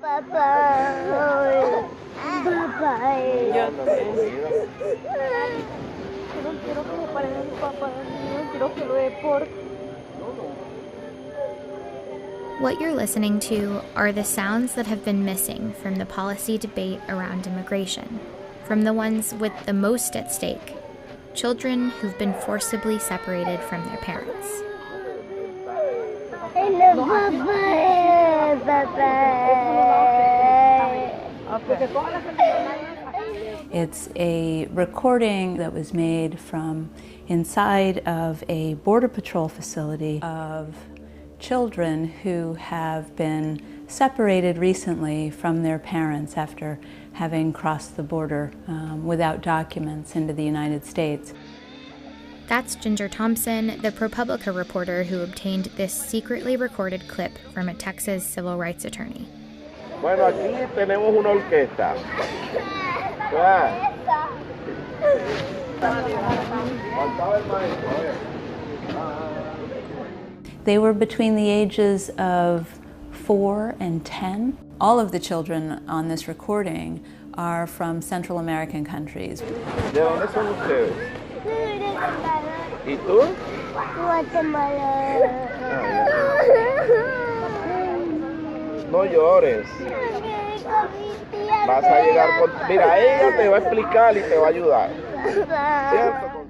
Papá. Papá. Yo no quiero que me paren a mi papá, no quiero que lo deporten. What you're listening to are the sounds that have been missing from the policy debate around immigration, from the ones with the most at stake, children who've been forcibly separated from their parents. It's a recording that was made from inside of a Border Patrol facility of children who have been separated recently from their parents after having crossed the border without documents into the United States. That's Ginger Thompson, the ProPublica reporter who obtained this secretly recorded clip from a Texas civil rights attorney. Bueno, aquí tenemos una orquesta. They were between the ages of 4 and 10. All of the children on this recording are from Central American countries. ¿De dónde son ustedes? ¿Y tú? Guatemala. No llores. Vas a llegar con... Mira, ella te va a explicar y te va a ayudar. ¿Cierto?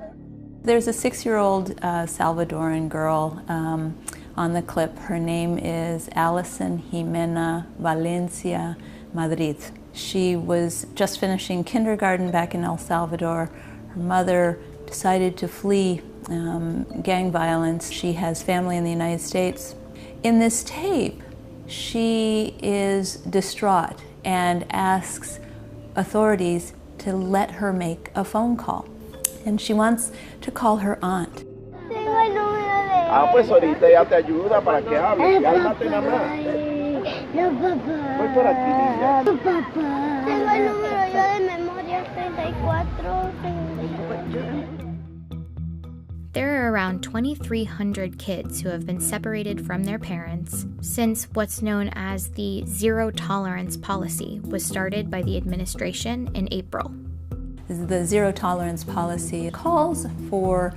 There's a 6-year-old Salvadoran girl on the clip. Her name is Alison Jimena Valencia Madrid. She was just finishing kindergarten back in El Salvador. Her mother decided to flee gang violence. She has family in the United States. In this tape, she is distraught and asks authorities to let her make a phone call. And she wants to call her aunt. Pues ahorita ella te ayuda para que hable. Cálmate nada más. No, papá. Voy por aquí, niña. No, papá. Tengo el número yo de memoria 34. There are around 2,300 kids who have been separated from their parents since what's known as the zero tolerance policy was started by the administration in April. The zero tolerance policy calls for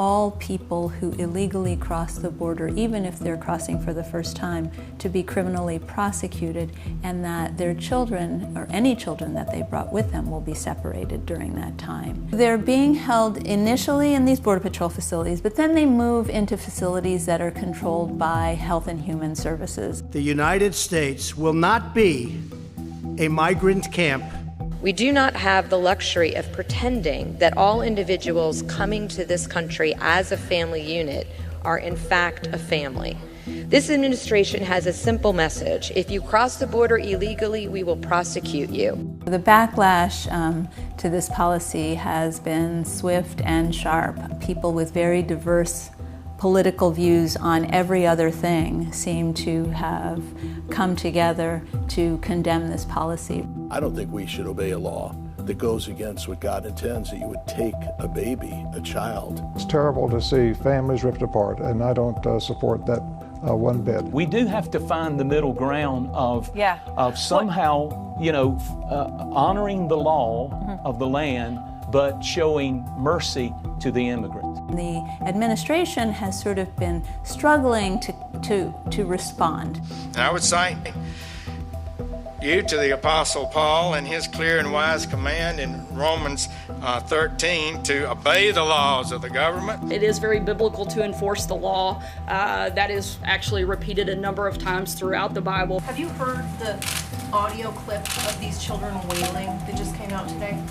all people who illegally cross the border, even if they're crossing for the first time, to be criminally prosecuted, and that their children, or any children that they brought with them, will be separated during that time. They're being held initially in these Border Patrol facilities, but then they move into facilities that are controlled by Health and Human Services. The United States will not be a migrant camp. We do not have the luxury of pretending that all individuals coming to this country as a family unit are in fact a family. This administration has a simple message. If you cross the border illegally, we will prosecute you. The backlash to this policy has been swift and sharp. People with very diverse political views on every other thing seem to have come together to condemn this policy. I don't think we should obey a law that goes against what God intends, that you would take a baby, a child. It's terrible to see families ripped apart, and I don't support that one bit. We do have to find the middle ground of somehow, honoring the law of the land, but showing mercy to the immigrants. The administration has sort of been struggling to respond. And I would cite you to the Apostle Paul and his clear and wise command in Romans 13 to obey the laws of the government. It is very biblical to enforce the law. That is actually repeated a number of times throughout the Bible. Have you heard the audio clip of these children wailing that just came out today?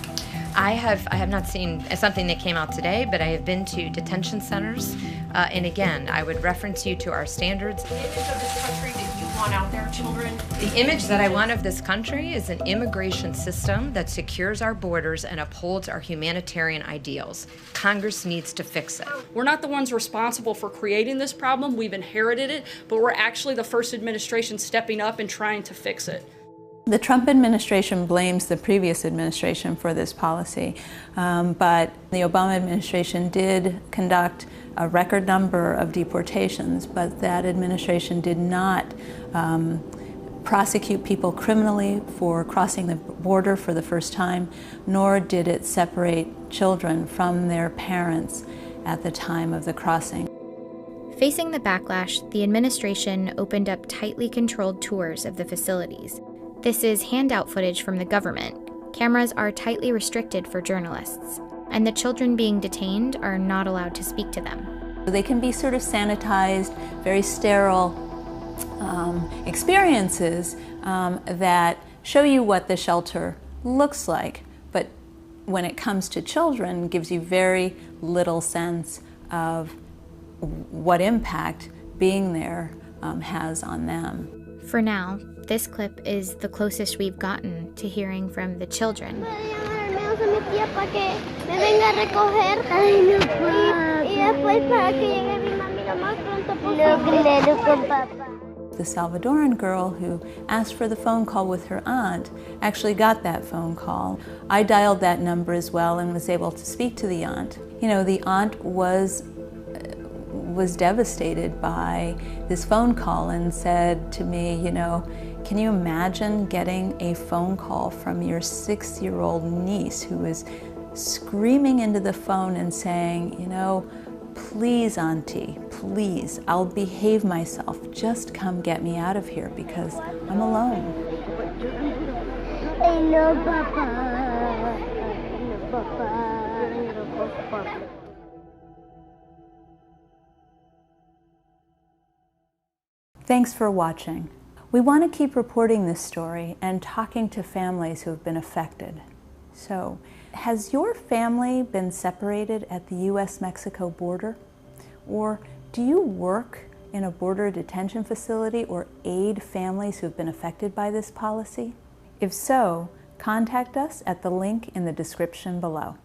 I have not seen something that came out today, but I have been to detention centers. And again, I would reference you to our standards. The image of this country that you want out there, children? The image that I want of this country is an immigration system that secures our borders and upholds our humanitarian ideals. Congress needs to fix it. We're not the ones responsible for creating this problem. We've inherited it, but we're actually the first administration stepping up and trying to fix it. The Trump administration blames the previous administration for this policy, but the Obama administration did conduct a record number of deportations, but that administration did not prosecute people criminally for crossing the border for the first time, nor did it separate children from their parents at the time of the crossing. Facing the backlash, the administration opened up tightly controlled tours of the facilities. This is handout footage from the government. Cameras are tightly restricted for journalists, and the children being detained are not allowed to speak to them. They can be sort of sanitized, very sterile experiences that show you what the shelter looks like, but when it comes to children, gives you very little sense of what impact being there has on them. For now, this clip is the closest we've gotten to hearing from the children. The Salvadoran girl who asked for the phone call with her aunt actually got that phone call. I dialed that number as well and was able to speak to the aunt. You know, the aunt was devastated by this phone call and said to me, you know, can you imagine getting a phone call from your 6-year-old niece who is screaming into the phone and saying, you know, please, Auntie, please, I'll behave myself. Just come get me out of here because I'm alone. I love Papa. I love Papa. Thanks for watching. We want to keep reporting this story and talking to families who have been affected. So, has your family been separated at the U.S.-Mexico border? Or do you work in a border detention facility or aid families who have been affected by this policy? If so, contact us at the link in the description below.